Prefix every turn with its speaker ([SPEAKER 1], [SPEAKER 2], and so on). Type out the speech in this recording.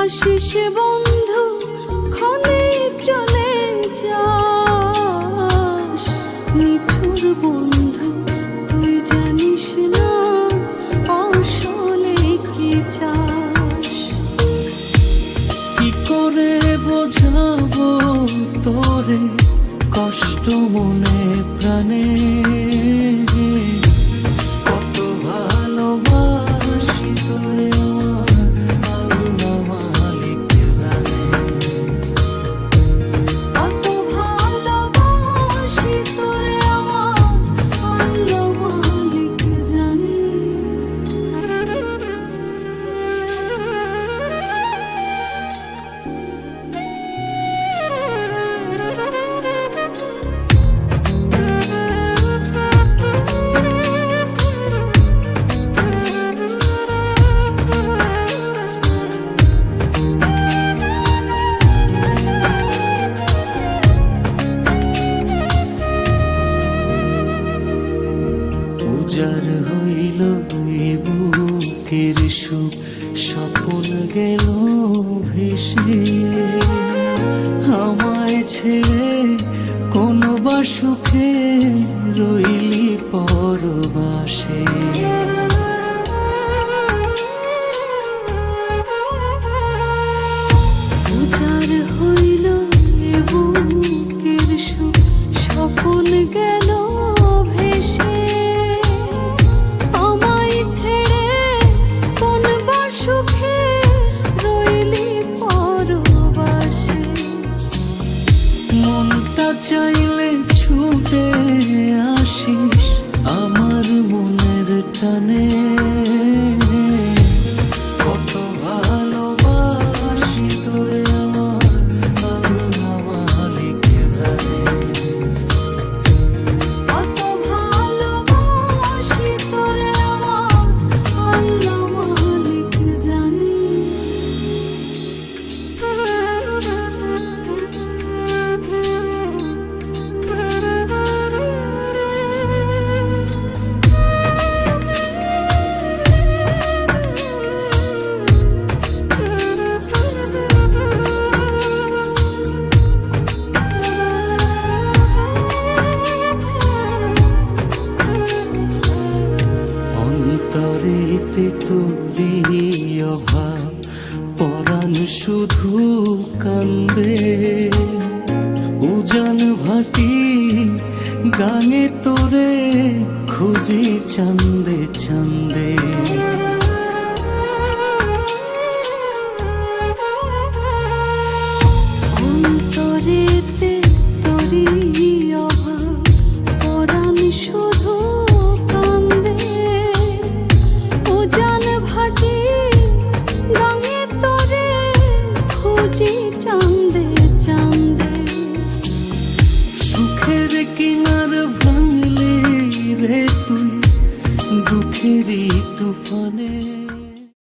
[SPEAKER 1] আসিস বন্ধু ক্ষণে চলে যাস, নিঠুর বন্ধু তুই জানিস না আসলে কি চাস।
[SPEAKER 2] কি করে বোঝাবো তোরে কষ্ট মনে প্রাণে, কত ভালোবাসি তোরে আল্লাহ মালিক জানে।
[SPEAKER 1] কত ভালোবাসি তোরে আল্লাহ মালিক জানে।
[SPEAKER 2] উজাড় হইল এই বুকের সুখ, স্বপ্ন গেল ভেসে আমায় ছেড়ে কোন বা সুখে রইলি পরবাসে।
[SPEAKER 1] উজাড় হইল এ বুকের সুখ, স্বপন গেল ভেসে আমায় ছেড়ে কোন বা সুখে রইলি পরবাসে।
[SPEAKER 2] মনটা চাইলে ছুটে আসিস আমার মনের টানে, কত ভালোবাসি তোরে আল্লাহ মালিক জানে।
[SPEAKER 1] কত ভালোবাসি তোরে আল্লাহ মালিক জানে।
[SPEAKER 2] অন্তরেতে তোরি অভাব, পরাণ শুধু কান্দে উজান ভাটি গানে তোরে খুঁজি চান্দে চান্দে।
[SPEAKER 1] অন্তরেতে তোরি অভাব, পরাণ শুধু কান্দে উজান ভাটি গাঙে তোরে খুঁজি চান্দে চান্দে।
[SPEAKER 2] সুখের কিনার ভাঙলি রে তুই দুঃখেরই তুফানে।